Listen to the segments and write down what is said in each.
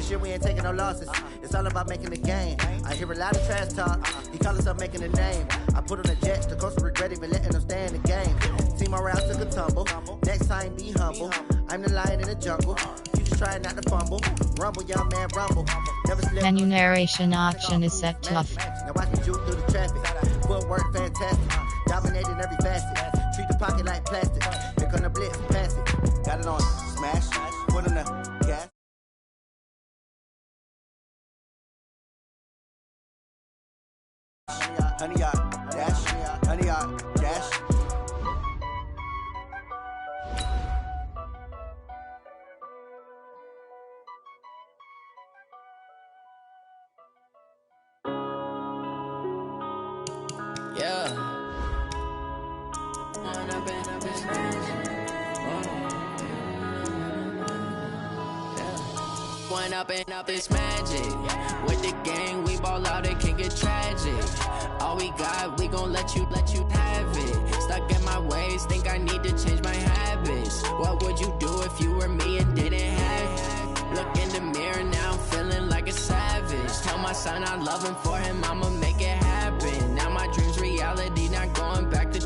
This year we ain't taking no losses. It's all about making the game. I hear a lot of trash talk. He call himself making a name. I put on the Jets, the coach will regret even letting them stay in the game. Team morale took a tumble. Next time be humble. I'm the lion in the jungle. You just try not to fumble. Rumble, young man, rumble. Never slip. Menu narration option is set to off. Now watch me juke through the traffic. Footwork fantastic. Dominating every facet. Treat the pocket like plastic. Pick on the blitz, pass it. Got it on smash. Put in the gas. Honey yard, dash, honey yard, dash. Yeah. One up and up is magic. With the gang, we ball out, it can get tragic. All we got, we gon' let you have it. Stuck in my ways, think I need to change my habits. What would you do if you were me and didn't have it? Look in the mirror, now I'm feeling like a savage. Tell my son I love him, for him I'ma make it happen. Now my dream's reality, not going back to.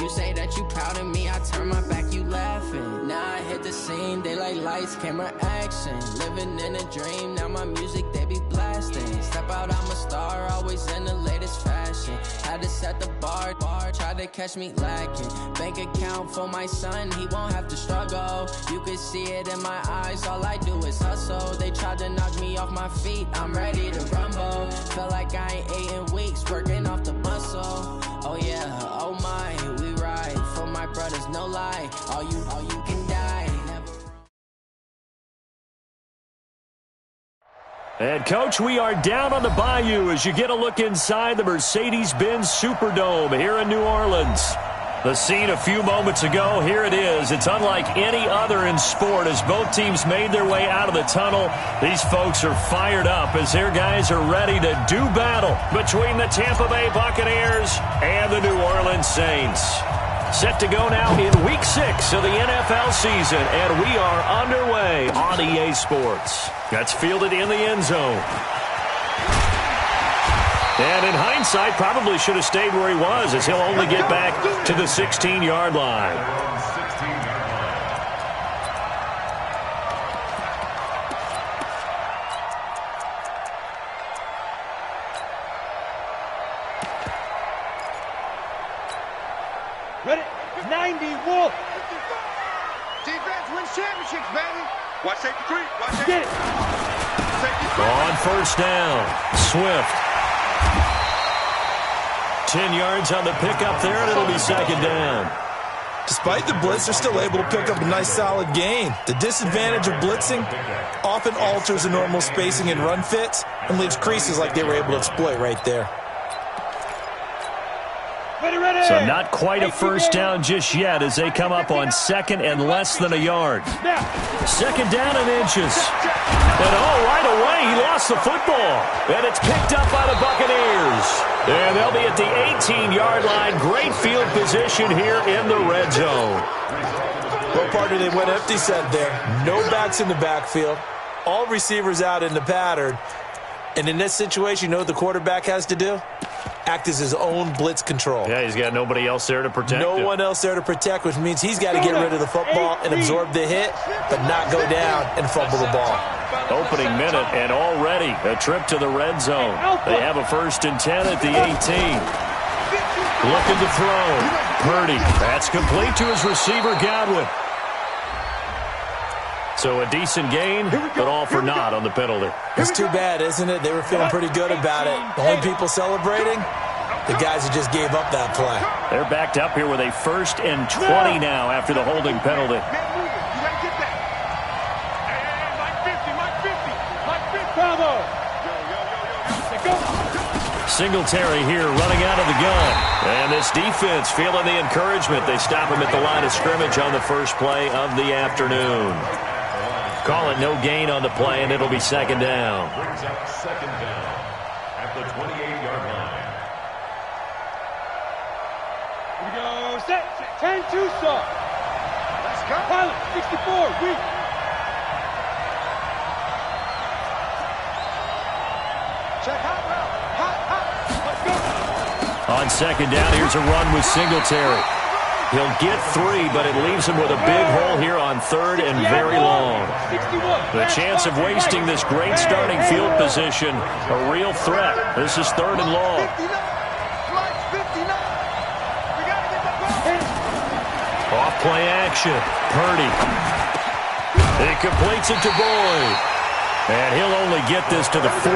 You say that you proud of me, I turn my back, you laughing. Now I hit the scene, they like lights, camera, action. Living in a dream, now my music, they be blasting. Step out, I'm a star, always in the latest fashion. Had to set the bar, try to catch me lacking. Bank account for my son, he won't have to struggle. You could see it in my eyes, all I do is hustle. They tried to knock me off my feet, I'm ready to rumble. Felt like I ain't ate in weeks, working off the muscle. Oh yeah, oh my, we ride for my brothers, no lie. All you can die. And, Coach, we are down on the bayou as you get a look inside the Mercedes-Benz Superdome here in New Orleans. The scene a few moments ago, here it is. It's unlike any other in sport as both teams made their way out of the tunnel. These folks are fired up as their guys are ready to do battle between the Tampa Bay Buccaneers and the New Orleans Saints. Set to go now in Week 6 of the NFL season, and we are underway on EA Sports. That's fielded in the end zone. And in hindsight, probably should have stayed where he was as he'll only get back to the 16-yard line. Ready? 90 Wolf. Defense wins championships, baby. Watch safety 3. Watch safety. Get it. Safety 3. On first down, Swift. 10 yards on the pickup there, and it'll be second down. Despite the blitz, they're still able to pick up a nice solid gain. The disadvantage of blitzing often alters the normal spacing and run fits and leaves creases like they were able to exploit right there. So not quite a first down just yet as they come up on second and less than a yard. Second down and inches. And right away, he lost the football. And it's picked up by the Buccaneers. And they'll be at the 18-yard line. Great field position here in the red zone. Well, partner, they went empty set there. No backs in the backfield. All receivers out in the pattern. And in this situation, you know what the quarterback has to do? Act as his own blitz control. Yeah, he's got nobody else there to protect him. No one else there to protect, which means he's got to get rid of the football and absorb the hit, but not go down and fumble the ball. Opening minute, and already a trip to the red zone. They have a 1st and 10 at the 18. Looking to throw. Purdy. That's complete to his receiver, Godwin. So a decent gain, but all for naught on the penalty. It's too bad, isn't it? They were feeling pretty good about it. The only people celebrating, the guys who just gave up that play. They're backed up here with a 1st and 20 now after the holding penalty. Singletary here running out of the gun. And this defense feeling the encouragement. They stop him at the line of scrimmage on the first play of the afternoon. Call it no gain on the play, and it'll be second down. Brings up second down at the 28-yard line. Here we go. Set. 10-2 start. Let's go. Pilot, 64, weak. On second down, here's a run with Singletary. He'll get 3, but it leaves him with a big hole here on 3rd and very long. The chance of wasting this great starting field position, a real threat. This is 3rd and long. Off play action. Purdy. He completes it to Boyd. And he'll only get this to the 14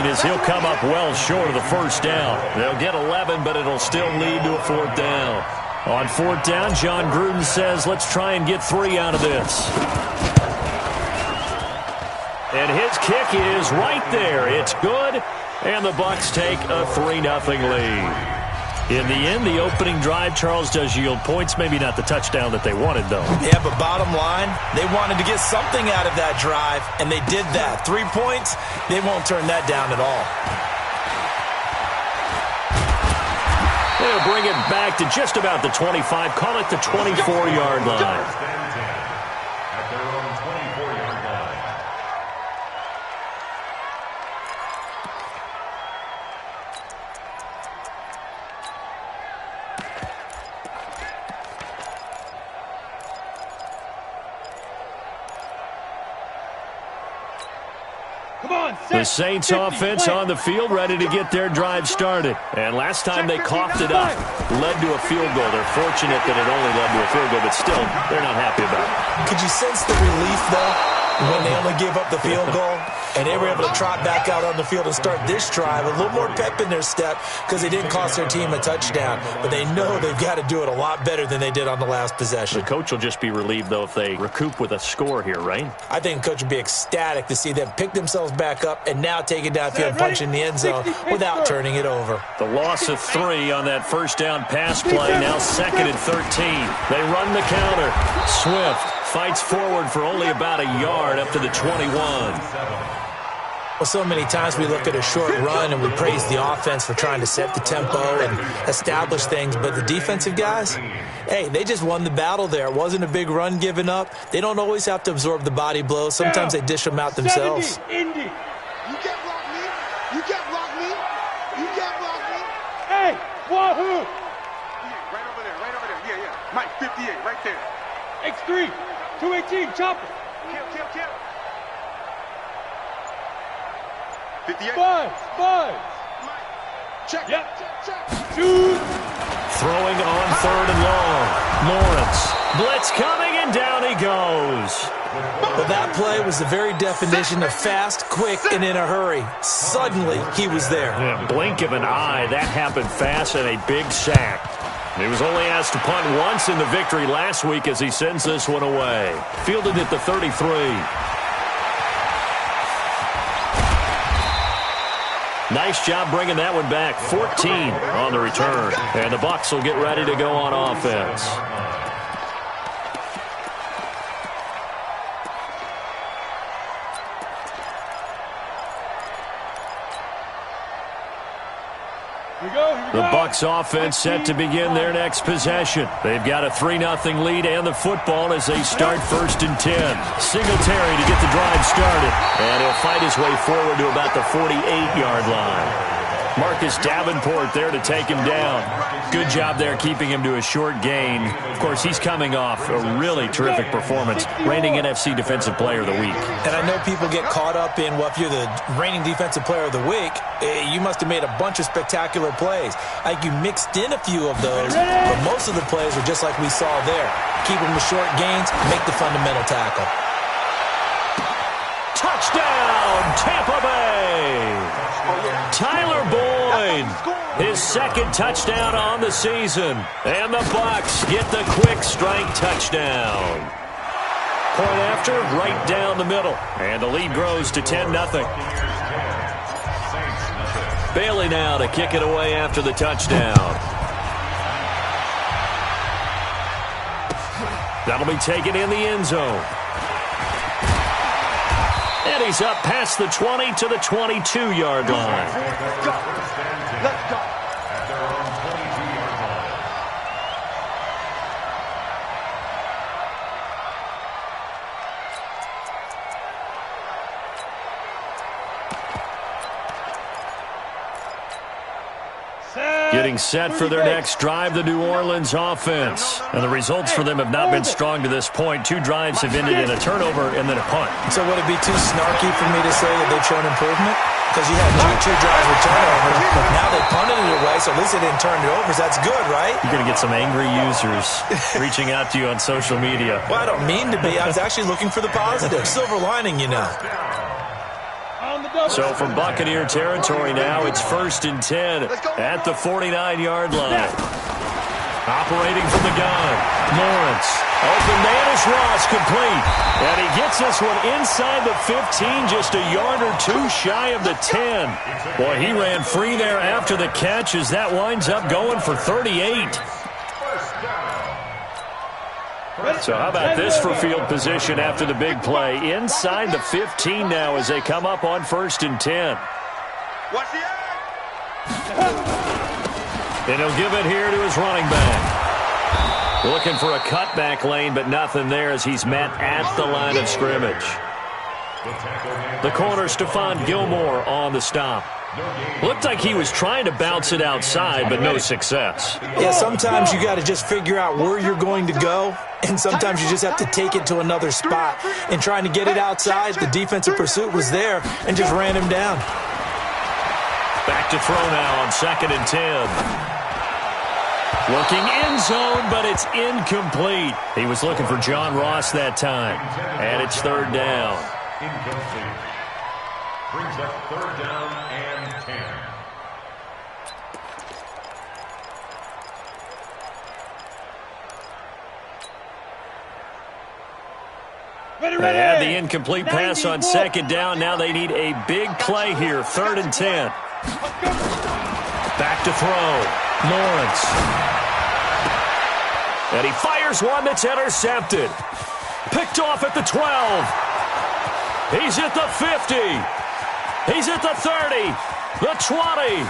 as he'll come up well short of the first down. They'll get 11, but it'll still lead to a 4th down. On 4th down, John Gruden says, let's try and get 3 out of this. And his kick is right there. It's good, and the Bucs take a 3-0 lead. In the end, the opening drive, Charles, does yield points. Maybe not the touchdown that they wanted, though. Yeah, but bottom line, they wanted to get something out of that drive, and they did that. 3 points, they won't turn that down at all. They'll bring it back to just about the 25. Call it the 24-yard line. At their own 24-yard line. The Saints offense on the field, ready to get their drive started. And last time they coughed it up, led to a field goal. They're fortunate that it only led to a field goal, but still, they're not happy about it. Could you sense the relief, though, when they only gave up the field goal? And they were able to trot back out on the field and start this drive. A little more pep in their step because they didn't cost their team a touchdown. But they know they've got to do it a lot better than they did on the last possession. The coach will just be relieved, though, if they recoup with a score here, right? I think the coach would be ecstatic to see them pick themselves back up and now take it downfield and punch in the end zone without turning it over. The loss of 3 on that first down pass play, now 2nd and 13. They run the counter. Swift fights forward for only about a yard up to the 21. Well, so many times we look at a short run and we praise the offense for trying to set the tempo and establish things, but the defensive guys, hey, they just won the battle there. It wasn't a big run given up. They don't always have to absorb the body blows. Sometimes they dish them out themselves. 70, Indy. You can't block me. You can't block me. You can't block me. Hey, wahoo! Right over there. Yeah. Mike, 58, right there. X3, 218, chopper. Kill. 58. Buzz. Check. Yep. Check. Shoot. Throwing on 3rd and long. Lawrence. Blitz coming, and down he goes. Well, that play was the very definition of fast, quick, and in a hurry. Suddenly, he was there. Yeah, blink of an eye. That happened fast, and a big sack. He was only asked to punt once in the victory last week as he sends this one away. Fielded at the 33. Nice job bringing that one back. 14 on the return. And the Bucs will get ready to go on offense. The Bucs offense set to begin their next possession. They've got a 3-0 lead and the football as they start 1st and 10. Singletary to get the drive started. And he'll fight his way forward to about the 48-yard line. Marcus Davenport there to take him down. Good job there keeping him to a short gain. Of course, he's coming off a really terrific performance, reigning NFC Defensive Player of the Week. And I know people get caught up in, well, if you're the reigning Defensive Player of the Week, you must have made a bunch of spectacular plays. Like you mixed in a few of those, but most of the plays were just like we saw there. Keep them to short gains, make the fundamental tackle. Touchdown, Tampa Bay! Tyler Boyd, his 2nd touchdown on the season. And the Bucs get the quick strike touchdown. Point after, right down the middle. And the lead grows to 10-0. Bailey now to kick it away after the touchdown. That'll be taken in the end zone. And he's up past the 20 to the 22-yard line. Let's go. At their own 22-yard line. getting set for their next drive, the New Orleans offense. And the results for them have not been strong to this point. 2 drives have ended in a turnover and then a punt. So would it be too snarky for me to say that they've shown improvement? Because you had 2 drives with turnovers, but now they punted it away, so at least they didn't turn it over. So that's good, right? You're going to get some angry users reaching out to you on social media. Well, I don't mean to be. I was actually looking for the positive. Silver lining, you know. So from Buccaneer territory now, it's 1st and 10 at the 49-yard line. Operating from the gun, Lawrence. Open man is Ross, complete. And he gets this one inside the 15, just a yard or 2 shy of the 10. Boy, he ran free there after the catch as that winds up going for 38. So how about this for field position after the big play? Inside the 15 now as they come up on 1st and 10. And he'll give it here to his running back. Looking for a cutback lane, but nothing there as he's met at the line of scrimmage. The corner, Stephon Gilmore on the stop. Looked like he was trying to bounce it outside, but no success. Yeah, sometimes you got to just figure out where you're going to go, and sometimes you just have to take it to another spot. And trying to get it outside, the defensive pursuit was there and just ran him down. Back to throw now on 2nd and 10. Looking end zone, but it's incomplete. He was looking for John Ross that time. And it's 3rd down. Incomplete. Brings up 3rd down and 10. They had the incomplete pass on 2nd down. Now they need a big play here. 3rd and 10. Back to throw. Lawrence. And he fires one that's intercepted. Picked off at the 12. He's at the 50. He's at the 30. The 20.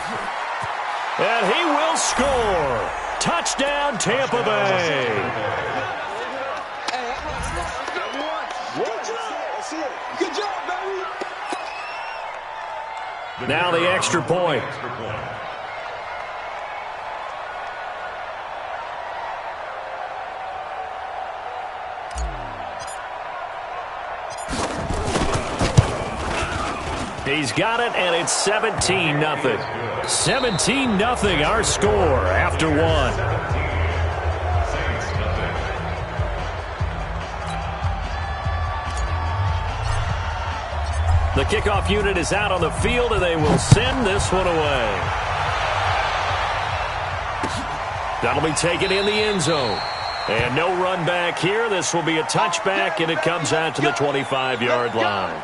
And he will score. Touchdown, Tampa Bay. Good job, baby. Now the extra point. He's got it, and it's 17-0. 17-0, our score after 1. The kickoff unit is out on the field, and they will send this one away. That'll be taken in the end zone. And no run back here. This will be a touchback, and it comes out to the 25-yard line.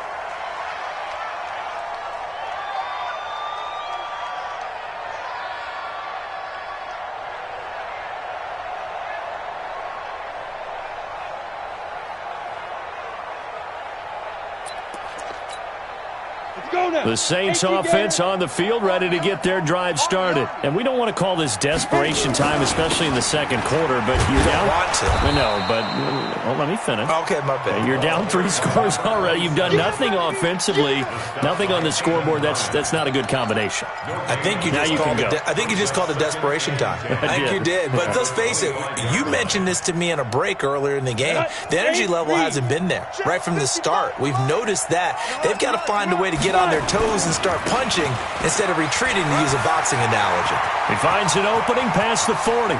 The Saints offense on the field, ready to get their drive started. And we don't want to call this desperation time, especially in the 2nd quarter, but you're down. Want to. I know, but well, let me finish. Okay, my bad. You're down 3 scores already. You've done nothing offensively, nothing on the scoreboard. That's not a good combination. I think you just called it desperation time. I think you did. But let's face it, you mentioned this to me in a break earlier in the game. The energy level hasn't been there right from the start. We've noticed that. They've got to find a way to get on their toes and start punching instead of retreating, to use a boxing analogy. He finds an opening past the 40.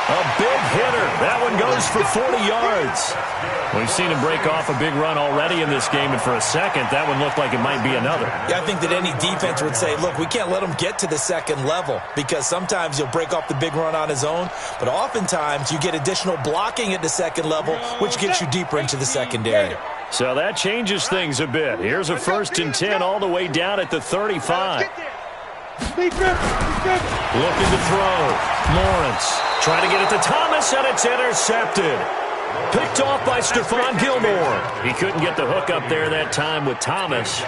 A big hitter. That one goes for 40 yards. We've seen him break off a big run already in this game, and for a second, that one looked like it might be another. Yeah, I think that any defense would say, look, we can't let him get to the 2nd level, because sometimes he'll break off the big run on his own, but oftentimes you get additional blocking at the 2nd level, which gets you deeper into the secondary. So that changes things a bit. Here's a 1st and 10 all the way down at the 35. Looking to throw. Lawrence trying to get it to Thomas, and it's intercepted. Picked off by Stephon Gilmore. He couldn't get the hook up there that time with Thomas.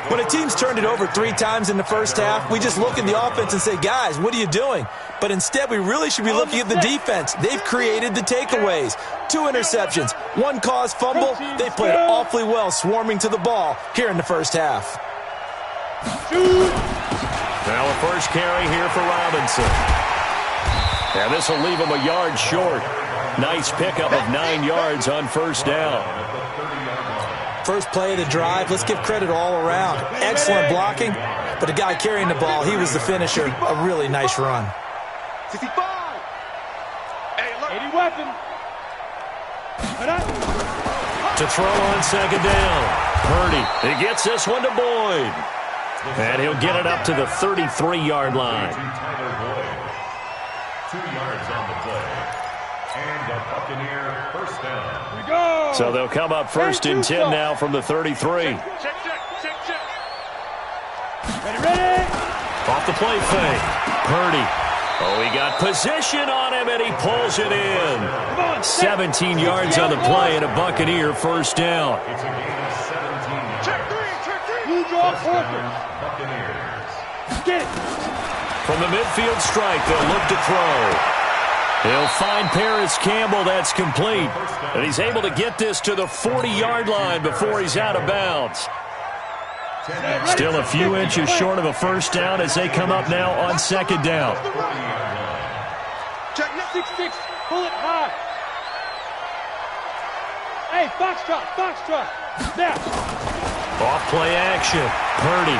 When a team's turned it over 3 times in the first half, we just look at the offense and say, guys, what are you doing? But instead, we really should be looking at the defense. They've created the takeaways. 2 interceptions, 1 caused fumble. They played awfully well swarming to the ball here in the first half. Now a first carry here for Robinson. And this will leave him a yard short. Nice pickup of 9 yards on first down. First play of the drive, let's give credit all around. Excellent blocking, but the guy carrying the ball, he was the finisher. A really nice run. 65. Hey, look. 80 weapon. To throw on second down. Purdy, he gets this one to Boyd. And he'll get it up to the 33-yard line. 2 yards on the play. And a Buccaneer first down. We go. So they'll come up first and 10 now from the 33. Check. Ready. Off the play fake. Purdy. Oh, he got position on him, and he pulls it in. 17 yards on the play, and a Buccaneer first down. It's a gain of 17. Check three. You draw Porter. Buccaneers. Get it. From the midfield strike, they'll look to throw. He'll find Paris Campbell. That's complete. And he's able to get this to the 40-yard line before he's out of bounds. Still a few inches short of a first down as they come up now on second down. Check 6-6. Pull it high. Hey, Foxtrot. Now. Off play action. Purdy.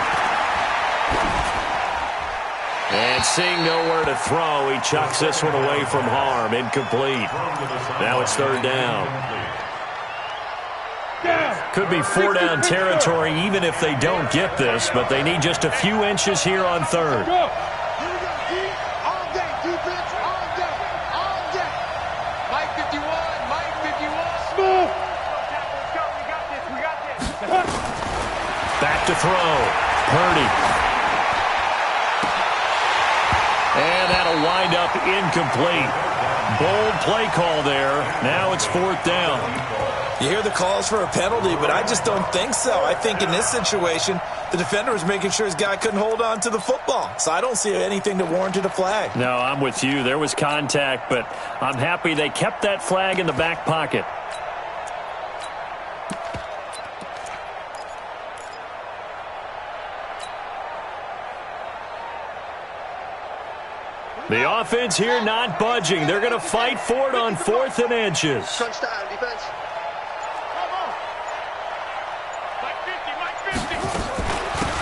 And seeing nowhere to throw, he chucks this one away from harm. Incomplete. Now it's third down. Could be 4-down territory even if they don't get this, but they need just a few inches here on third. All day, defense, all day. Mike 51. Smooth. We got this. Back to throw. Purdy. And that'll wind up incomplete. Bold play call there. Now it's fourth down. You hear the calls for a penalty, but I just don't think so. I think in this situation, the defender was making sure his guy couldn't hold on to the football. So I don't see anything that warranted a flag. No, I'm with you. There was contact, but I'm happy they kept that flag in the back pocket. The offense here not budging. They're going to fight for it on 4th and inches. Crunch time, defense.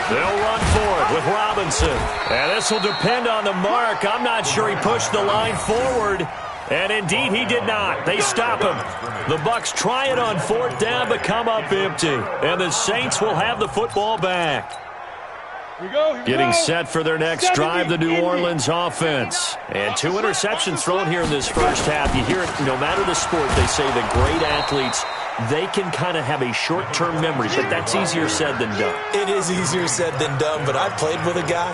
They'll run for it with Robinson. And this will depend on the mark. I'm not sure he pushed the line forward. And indeed, he did not. They stop him. The Bucs try it on 4th down, but come up empty. And the Saints will have the football back. Getting set for their next drive, the New Orleans offense. And 2 interceptions thrown here in this first half. You hear it, no matter the sport, they say the great athletes, they can kind of have a short-term memory, but that's easier said than done. It is easier said than done, but I played with a guy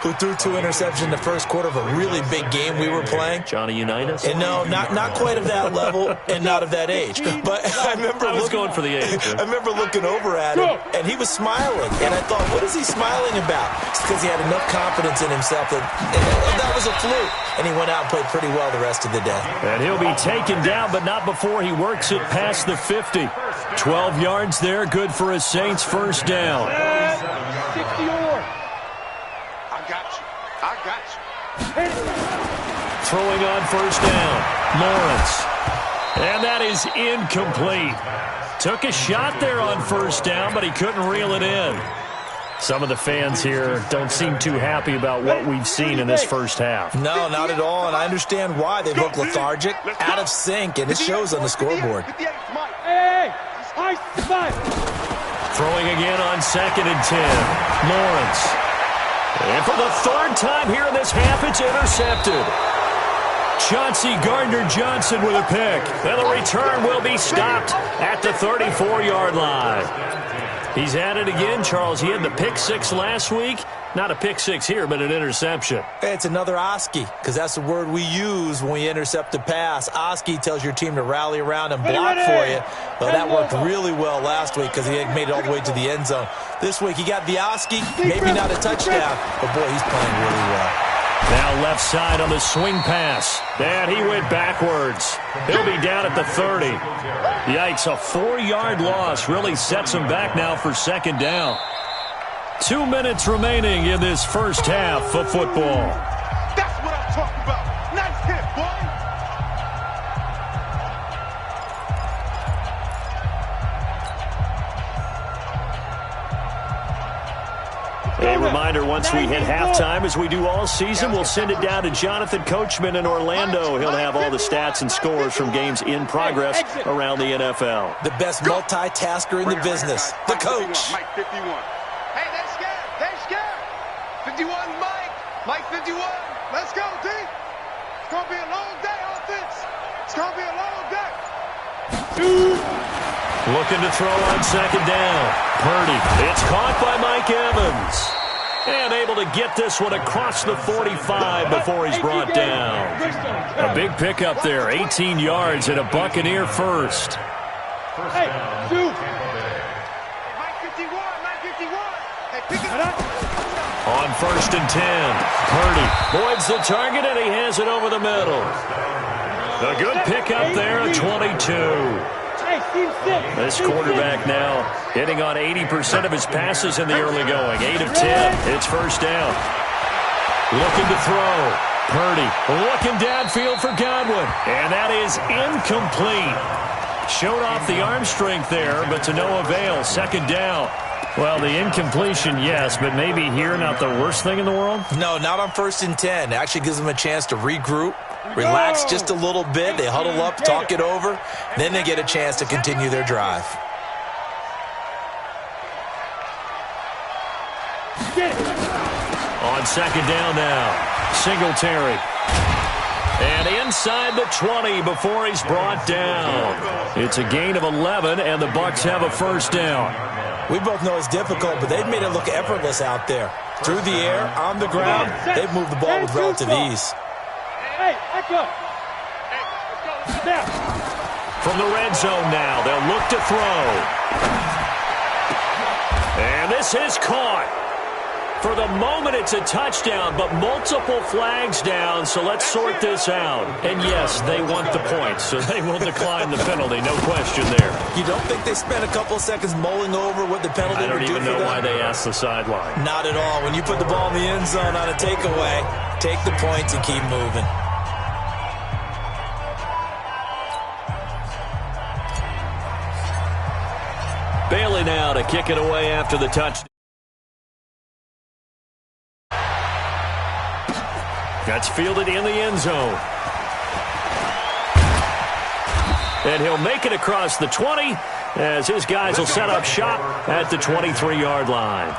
who threw 2 interceptions in the first quarter of a really big game we were playing. Johnny Unitas? And no, not quite of that level and not of that age. But I remember going for the age. I remember looking over at him, and he was smiling. And I thought, what is he smiling about? It's because he had enough confidence in himself that was a fluke. And he went out and played pretty well the rest of the day. And he'll be taken down, but not before he works it past the 50. 12 yards there, good for a Saints first down. 60 or. I got you. Throwing on first down, Lawrence. And that is incomplete. Took a shot there on first down, but he couldn't reel it in. Some of the fans here don't seem too happy about what we've seen in this first half. No, not at all, and I understand why. They look lethargic, out of sync, and it shows on the scoreboard. Hey, I survive. Throwing again on 2nd and 10. Lawrence. And for the 3rd time here in this half, it's intercepted. Chauncey Gardner-Johnson with a pick. And the return will be stopped at the 34-yard line. He's at it again, Charles. He had the pick 6 last week. Not a pick 6 here, but an interception. It's another Oski, because that's the word we use when we intercept a pass. Oski tells your team to rally around and block for you. Well, that worked really well last week because he had made it all the way to the end zone. This week he got the Oski, maybe not a touchdown, but boy, he's playing really well. Now left side on the swing pass. And he went backwards. He'll be down at the 30. Yikes, a 4-yard loss really sets him back now for 2nd down. 2 minutes remaining in this first half of football. That's what I'm talking about. Nice hit, boy. A reminder, once we hit halftime, as we do all season, we'll send it down to Jonathan Coachman in Orlando. He'll have all the stats and scores from games in progress around the NFL. The best multitasker in the business, the coach. Mike 51. Hey, they scared. They scared. 51, Mike. Mike 51. Let's go, D. It's going to be a long day on this. It's going to be a long day. Looking to throw on second down. Purdy. It's caught by Mike Evans. And able to get this one across the 45 before he's brought down. A big pickup there. 18 yards and a Buccaneer first. Hey, two. Mike 51. Mike 51. Hey, pick it up. On 1st and 10. Purdy voids the target, and he has it over the middle. A good pickup there at 22. This quarterback now hitting on 80% of his passes in the early going. 8 of 10. It's first down. Looking to throw. Purdy looking downfield for Godwin. And that is incomplete. Showed off the arm strength there, but to no avail. Second down. Well, the incompletion, yes, but maybe here not the worst thing in the world? No, not on 1st and 10. Actually gives them a chance to regroup, relax just a little bit. They huddle up, talk it over. Then they get a chance to continue their drive. On second down now, Singletary. And inside the 20 before he's brought down. It's a gain of 11, and the Bucs have a first down. We both know it's difficult, but they've made it look effortless out there. Through the air, on the ground, they've moved the ball with relative ease. Hey, back up. From the red zone now, they'll look to throw. And this is caught. For the moment, it's a touchdown, but multiple flags down, so let's sort this out. And yes, they want the points, so they will decline the penalty, no question there. You don't think they spent a couple of seconds mulling over what the penalty would do for them? I don't even know why they asked the sideline. Not at all. When you put the ball in the end zone on a takeaway, take the points and keep moving. Bailey now to kick it away after the touchdown. That's fielded in the end zone. And he'll make it across the 20 as his guys will set up shop at the 23-yard line.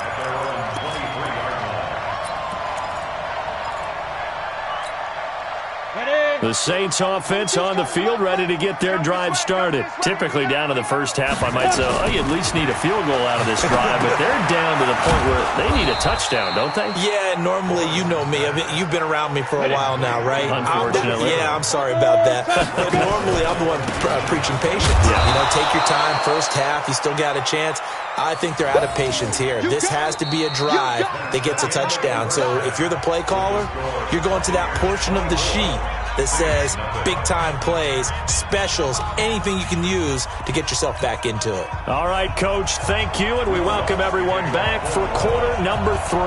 The Saints offense on the field, ready to get their drive started. Typically down to the first half, I might say, oh, you at least need a field goal out of this drive, but they're down to the point where they need a touchdoachdown, don't they? Yeah, normally, you know me. I mean, you've been around me for a while now, right? Unfortunately. I'm sorry about that. But normally, I'm the one preaching patience. Yeah. You know, take your time, first half, you still got a chance. I think they're out of patience here. This has to be a drive that gets a touchdown. So if you're the play caller, you're going to that portion of the sheet that says big-time plays, specials, anything you can use to get yourself back into it. All right, Coach, thank you, and we welcome everyone back for quarter number 3.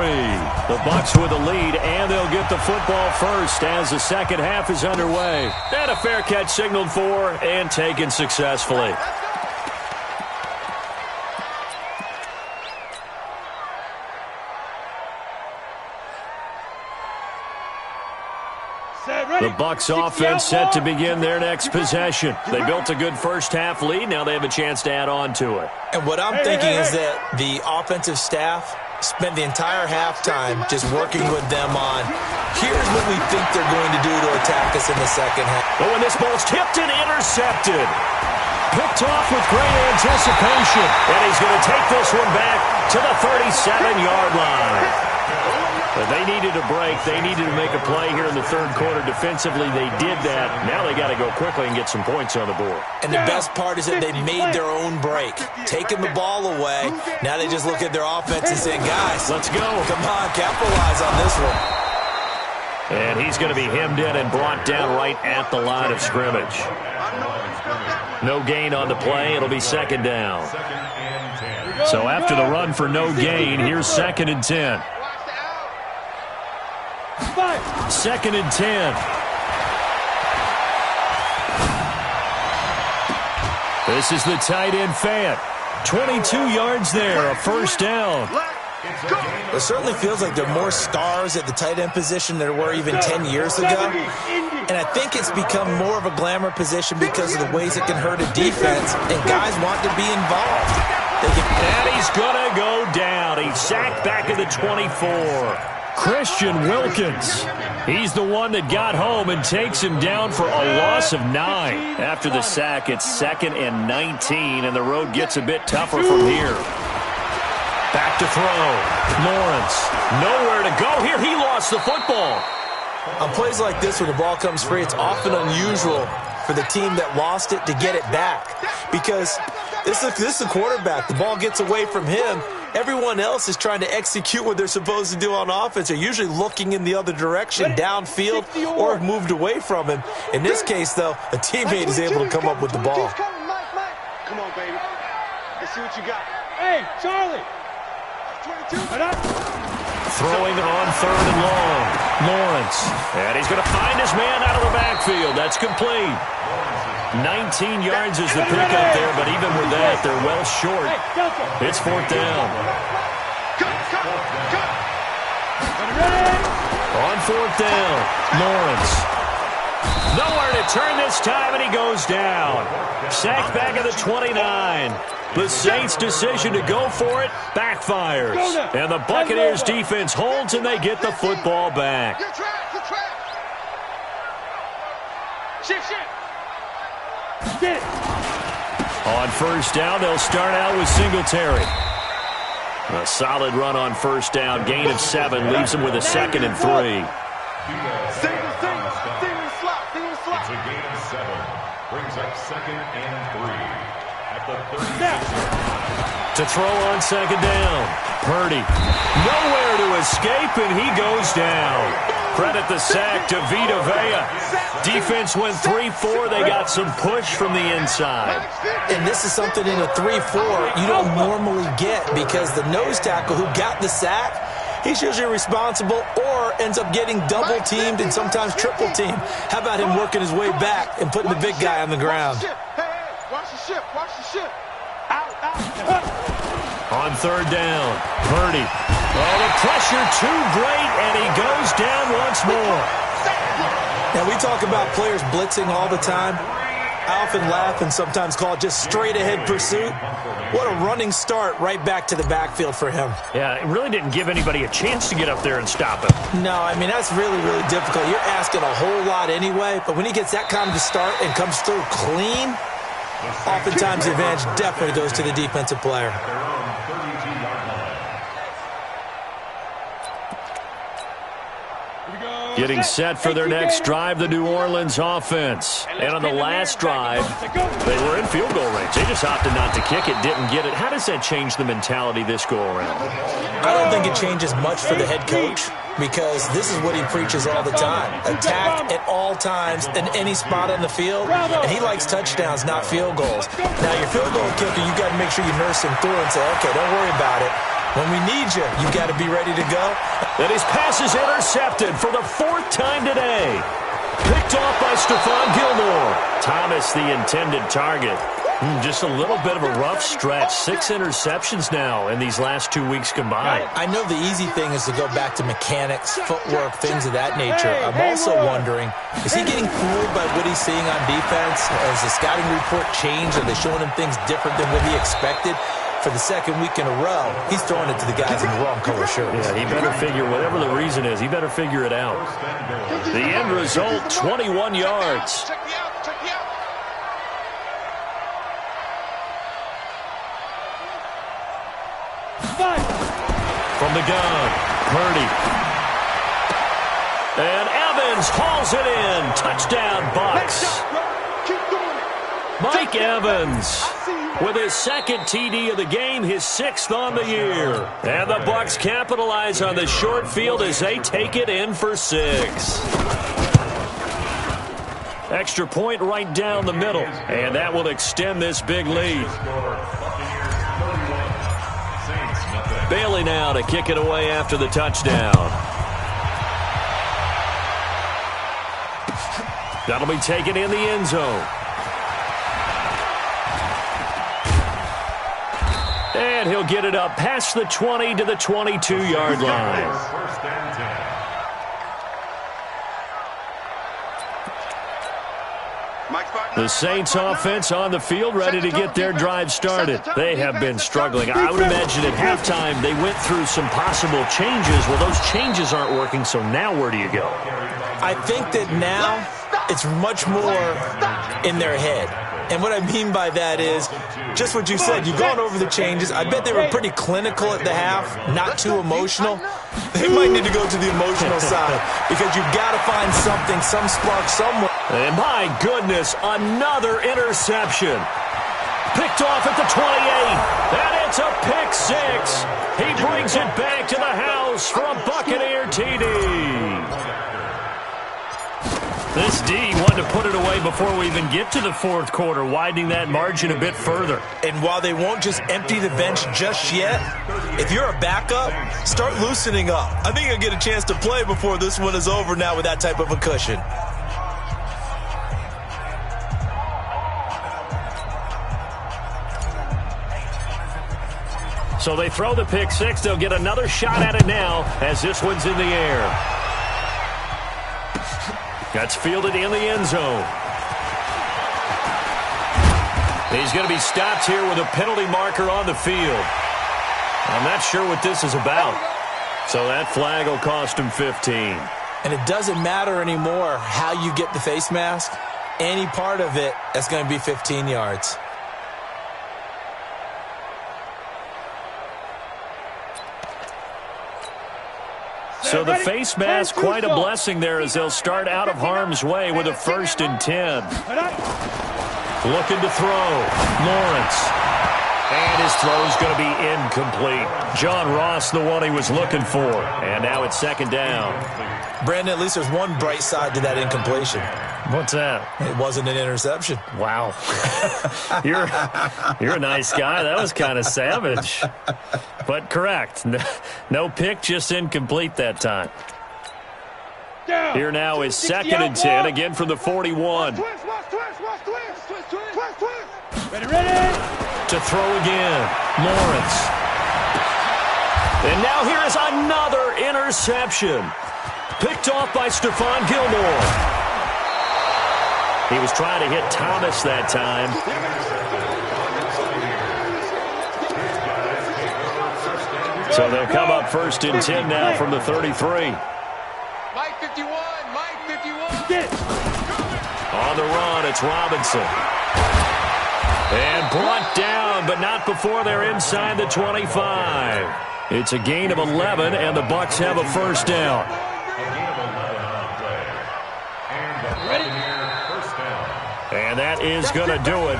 The Bucs with a lead, and they'll get the football first as the second half is underway. And a fair catch signaled for and taken successfully. The Bucs offense set to begin their next possession. They built a good first half lead. Now they have a chance to add on to it. And what I'm thinking is that the offensive staff spent the entire halftime just working with them on, here's what we think they're going to do to attack us in the second half. Oh, and this ball's tipped and intercepted. Picked off with great anticipation. And he's going to take this one back to the 37-yard line. But they needed a break. They needed to make a play here in the third quarter. Defensively, they did that. Now they got to go quickly and get some points on the board. And the best part is that they made their own break, taking the ball away. Now they just look at their offense and say, guys, let's go. Come on, capitalize on this one. And he's going to be hemmed in and brought down right at the line of scrimmage. I know you felt that one. No gain on the play. It'll be second down. So after the run for no gain, here's 2nd and 10. 2nd and 10. This is the tight end Fant. 22 yards there, a first down. It certainly feels like there are more stars at the tight end position than there were even 10 years ago. And I think it's become more of a glamour position because of the ways it can hurt a defense, and guys want to be involved. And he's going to go down. He's sacked back at the 24. Christian Wilkins. He's the one that got home and takes him down for a loss of 9. After the sack, it's 2nd and 19, and the road gets a bit tougher from here. Back to throw. Lawrence. Nowhere to go here. He lost the football. On plays like this, when the ball comes free, it's often unusual for the team that lost it to get it back. Because this is the quarterback. The ball gets away from him. Everyone else is trying to execute what they're supposed to do on offense. They're usually looking in the other direction, downfield, or have moved away from him. In this case, though, a teammate is able to come up with the ball. Come on, baby. Let's see what you got. Hey, Charlie. Throwing on 3rd and long. Lawrence. And he's going to find his man out of the backfield. That's complete. 19 yards is the pickup there, but even with that, they're well short. It's 4th down. On 4th down, Lawrence. Nowhere to turn this time, and he goes down. Sacked back at the 29. The Saints' decision to go for it backfires. And the Buccaneers' defense holds, and they get the football back. On 1st down, they'll start out with Singletary. A solid run on 1st down. Gain of 7 leaves them with a 2nd and 3. It's a gain of 7. Brings up 2nd and 3. At the 36. To throw on 2nd down. Purdy. Nowhere to escape, and he goes down. Credit the sack to Vita Vea. Defense went 3-4. They got some push from the inside. And this is something in a 3-4 you don't normally get, because the nose tackle who got the sack, he's usually responsible or ends up getting double-teamed and sometimes triple-teamed. How about him working his way back and putting the big guy on the ground? Watch the ship. Watch the ship. Out. On 3rd down, Purdy. Oh, the pressure too great, and he goes down once more. Now, we talk about players blitzing all the time. I often laugh and sometimes call it just straight-ahead pursuit. What a running start right back to the backfield for him. Yeah, it really didn't give anybody a chance to get up there and stop him. No, I mean, that's really, really difficult. You're asking a whole lot anyway, but when he gets that kind of a start and comes through clean, oftentimes the advantage definitely goes to the defensive player. Getting set for their next drive, the New Orleans offense. And on the last drive, they were in field goal range. They just opted not to kick it, didn't get it. How does that change the mentality this go-around? I don't think it changes much for the head coach, because this is what he preaches all the time. Attack at all times in any spot on the field, and he likes touchdowns, not field goals. Now, your field goal kicker, you got to make sure you nurse him through and say, okay, don't worry about it. When we need you, you got to be ready to go. And his pass is intercepted for the 4th time today. Picked off by Stephon Gilmore. Thomas, the intended target. Just a little bit of a rough stretch. 6 interceptions now in these last 2 weeks combined. I know the easy thing is to go back to mechanics, footwork, things of that nature. I'm also wondering, is he getting fooled by what he's seeing on defense? Has the scouting report changed? Are they showing him things different than what he expected? For the 2nd week in a row, he's throwing it to the guys in the wrong color shirts. Yeah, he better figure, whatever the reason is, he better figure it out. The end result, 21 yards. Check me out. From the gun, Purdy. And Evans hauls it in. Touchdown, Bucks. Mike Evans with his 2nd TD of the game, his 6th on the year. And the Bucks capitalize on the short field as they take it in for 6. Extra point right down the middle, and that will extend this big lead. Bailey now to kick it away after the touchdown. That'll be taken in the end zone. And he'll get it up past the 20 to the 22-yard line. The Saints offense on the field, ready to get their drive started. They have been struggling. I would imagine at halftime they went through some possible changes. Well, those changes aren't working, so now where do you go? I think that now it's much more in their head. And what I mean by that is just what you said. You've gone over the changes. I bet they were pretty clinical at the half, not too emotional. They might need to go to the emotional side because you've got to find something, some spark somewhere. And my goodness, another interception. Picked off at the 28. And it's a pick six. He brings it back to the house for a Buccaneer TD. This D wanted to put it away before we even get to the fourth quarter, widening that margin a bit further. And while they won't just empty the bench just yet, if you're a backup, start loosening up. I think you'll get a chance to play before this one is over now with that type of a cushion. So they throw the pick six. They'll get another shot at it now as this one's in the air. That's fielded in the end zone. He's going to be stopped here with a penalty marker on the field. I'm not sure what this is about. So that flag will cost him 15. And it doesn't matter anymore how you get the face mask. Any part of it, that's going to be 15 yards. So the face mask, quite a blessing there as they'll start out of harm's way with a 1st and 10. Looking to throw. Lawrence. And his throw's going to be incomplete. John Ross, the one he was looking for. And now it's 2nd down. Brandon, at least there's one bright side to that incompletion. What's that? It wasn't an interception. Wow. You're a nice guy. That was kind of savage. But correct. No pick, just incomplete that time. Here now is 2nd and 10, again from the 41. Ready. To throw again. Lawrence. And now here is another interception. Picked off by Stephon Gilmore. He was trying to hit Thomas that time. So they'll come up 1st and 10 now from the 33. Mike 51, Mike 51. On the run, it's Robinson. And brought down, but not before they're inside the 25. It's a gain of 11, and the Bucs have a 1st down. And that is going to do it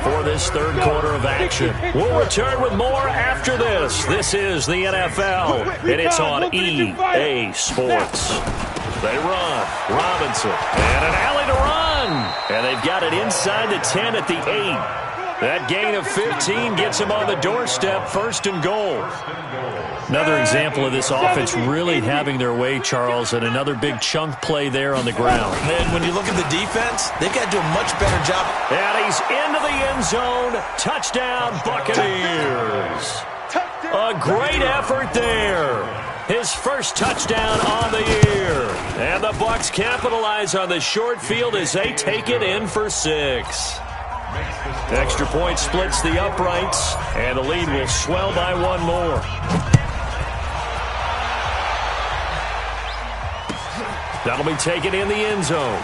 for this 3rd quarter of action. We'll return with more after this. This is the NFL, and it's on EA Sports. They run. Robinson. And an alley to run. And they've got it inside the 10 at the 8. That gain of 15 gets them on the doorstep, 1st and goal. Another example of this offense really having their way, Charles, and another big chunk play there on the ground. And when you look at the defense, they've got to do a much better job. And he's into the end zone. Touchdown, Buccaneers. A great effort there. His 1st touchdown on the year. And the Bucs capitalize on the short field as they take it in for 6. Extra point splits the uprights, and the lead will swell by 1 more. That'll be taken in the end zone.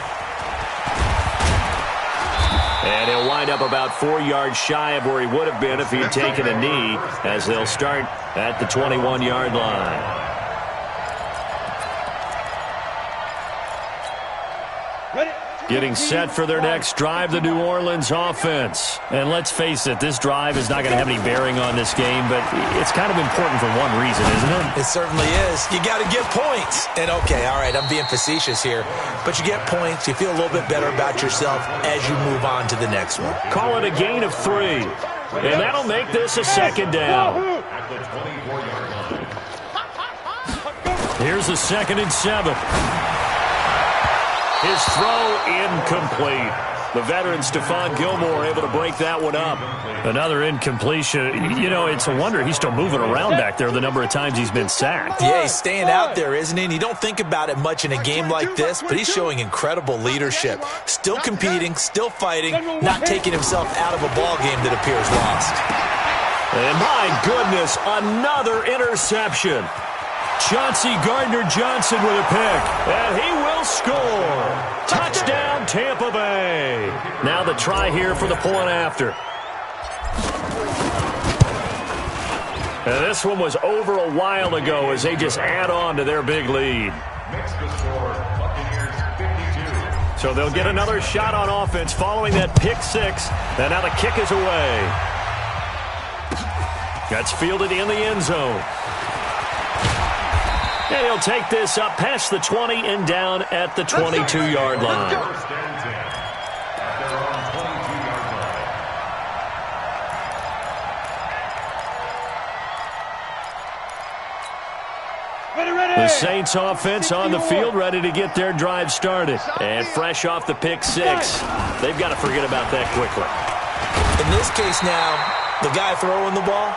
And he'll wind up about 4 yards shy of where he would have been if he had taken a knee, as they'll start at the 21-yard line. Ready. Getting set for their next drive, the New Orleans offense. And let's face it, this drive is not going to have any bearing on this game, but it's kind of important for one reason, isn't it? It certainly is. You got to get points. And okay, all right, I'm being facetious here, but you get points, you feel a little bit better about yourself as you move on to the next one. Call it a gain of 3. And that'll make this a second down. Here's a 2nd and 7. His throw incomplete. The veteran Stephon Gilmore able to break that one up. Another incompletion. You know, it's a wonder he's still moving around back there the number of times he's been sacked. Yeah, he's staying out there, isn't he? And you don't think about it much in a game like this, but he's showing incredible leadership. Still competing, still fighting, not taking himself out of a ball game that appears lost. And my goodness, another interception. Chauncey Gardner-Johnson with a pick, and he will score. Touchdown, Tampa Bay. Now the try here for the point after. And this one was over a while ago as they just add on to their big lead. So they'll get another shot on offense following that pick 6, and now the kick is away. That's fielded in the end zone. And he'll take this up past the 20 and down at the 22-yard line. The Saints offense on the field, ready to get their drive started. And fresh off the pick 6. They've got to forget about that quickly. In this case now, the guy throwing the ball,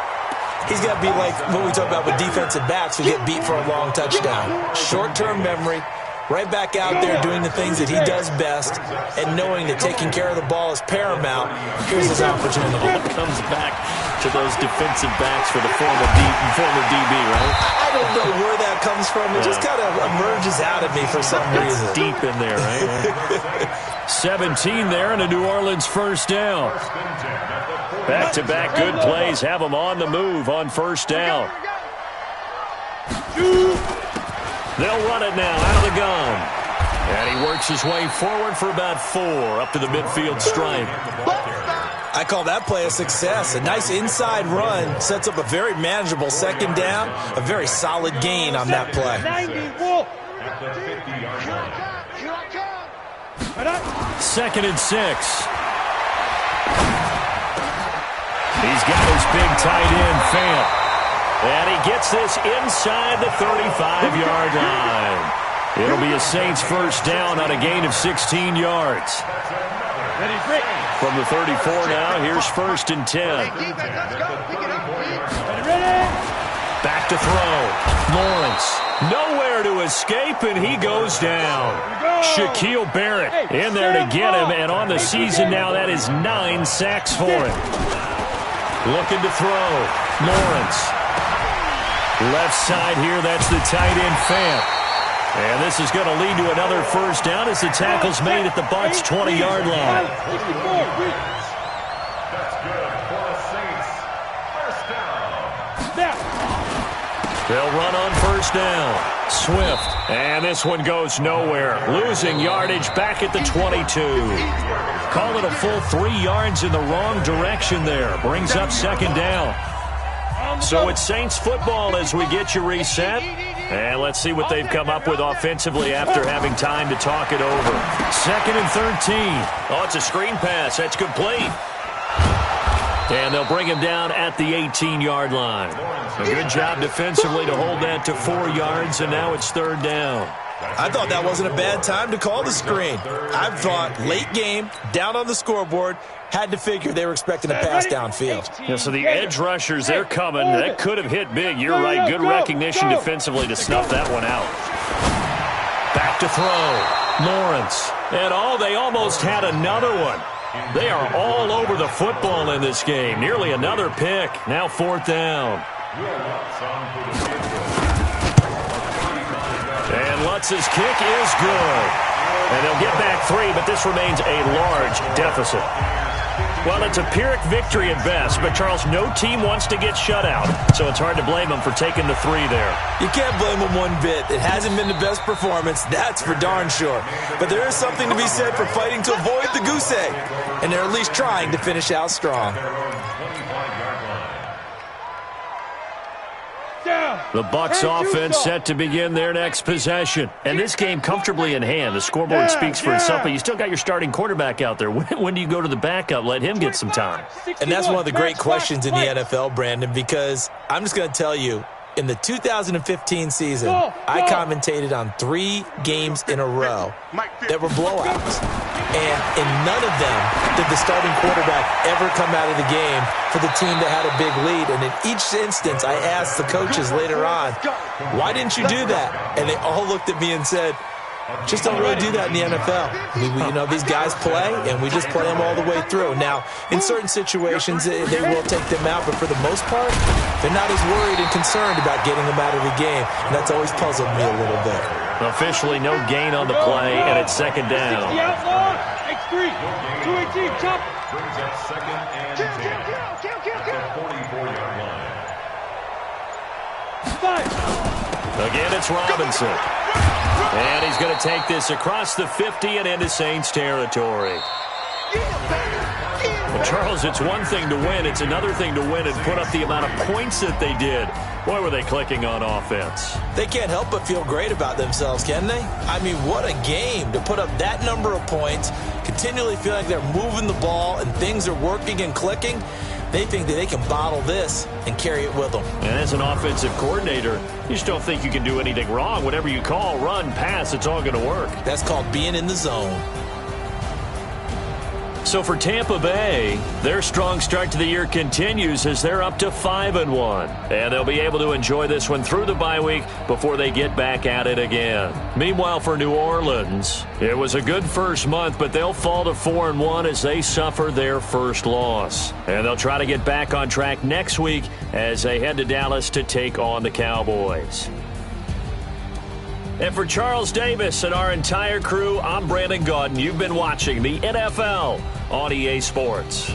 he's got to be like what we talk about with defensive backs who get beat for a long touchdown. Short-term memory, right back out there doing the things that he does best, and knowing that taking care of the ball is paramount. Here's his opportunity. Comes back to those defensive backs for the former DB, right? I don't know where that comes from. It just kind of emerges out of me for some reason. It's deep in there, right? 17 there and a New Orleans first down. Back-to-back good plays have them on the move on first down. They'll run it now out of the gun. And he works his way forward for about 4 up to the midfield stripe. I call that play a success. A nice inside run sets up a very manageable second down. A very solid gain on that play. 2nd and 6. He's got his big tight end, Fant. And he gets this inside the 35-yard line. It'll be a Saints first down on a gain of 16 yards. From the 34 now, here's 1st and 10. Back to throw. Lawrence. Nowhere to escape, and he goes down. Shaquille Barrett in there to get him, and on the season now, that is 9 sacks for him. Looking to throw. Lawrence. Left side here, that's the tight end, Fant. And this is going to lead to another first down as the tackle's made at the Bucs' 20-yard line. That's good for the Saints. First down. They'll run on first down. Swift. And this one goes nowhere. Losing yardage back at the 22. Call it a full 3 yards in the wrong direction there. Brings up second down. So it's Saints football as we get you reset. And let's see what they've come up with offensively after having time to talk it over. 2nd and 13. Oh, it's a screen pass. That's complete. And they'll bring him down at the 18-yard line. A good job defensively to hold that to 4 yards, and now it's 3rd down. I thought that wasn't a bad time to call the screen. I thought late game, down on the scoreboard, had to figure they were expecting a pass downfield. Yeah, so the edge rushers, they're coming. That could have hit big. You're right. Good recognition defensively to snuff that one out. Back to throw. Lawrence. And they almost had another one. They are all over the football in this game. Nearly another pick. Now 4th down. And Lutz's kick is good. And they'll get back 3, but this remains a large deficit. Well, it's a Pyrrhic victory at best, but Charles, no team wants to get shut out, so it's hard to blame them for taking the 3 there. You can't blame them one bit. It hasn't been the best performance, that's for darn sure. But there is something to be said for fighting to avoid the goose egg, and they're at least trying to finish out strong. The Bucs offense set to begin their next possession. And this game comfortably in hand. The scoreboard speaks for itself, but you still got your starting quarterback out there. When do you go to the backup? Let him get some time. And that's one of the great questions in the NFL, Brandon, because I'm just going to tell you, in the 2015 season, I commentated on 3 games in a row that were blowouts. And in none of them did the starting quarterback ever come out of the game for the team that had a big lead. And in each instance, I asked the coaches later on, why didn't you do that? And they all looked at me and said, just don't really do that in the NFL. These guys play, and we just play them all the way through. Now, in certain situations, they will take them out, but for the most part, they're not as worried and concerned about getting them out of the game, and that's always puzzled me a little bit. Officially no gain on the play, and it's second down. X3, 218, chop. Brings up second and 10 at the 44-yard line. Again, it's Robinson. And he's going to take this across the 50 and into Saints territory. Well, Charles, it's one thing to win. It's another thing to win and put up the amount of points that they did. Boy, were they clicking on offense. They can't help but feel great about themselves, can they? I mean, what a game to put up that number of points, continually feel like they're moving the ball and things are working and clicking. They think that they can bottle this and carry it with them. And as an offensive coordinator, you just don't think you can do anything wrong. Whatever you call, run, pass, it's all going to work. That's called being in the zone. So for Tampa Bay, their strong start to the year continues as they're up to 5-1. And they'll be able to enjoy this one through the bye week before they get back at it again. Meanwhile, for New Orleans, it was a good first month, but they'll fall to 4-1 as they suffer their first loss. And they'll try to get back on track next week as they head to Dallas to take on the Cowboys. And for Charles Davis and our entire crew, I'm Brandon Gaudin. You've been watching the NFL on EA Sports.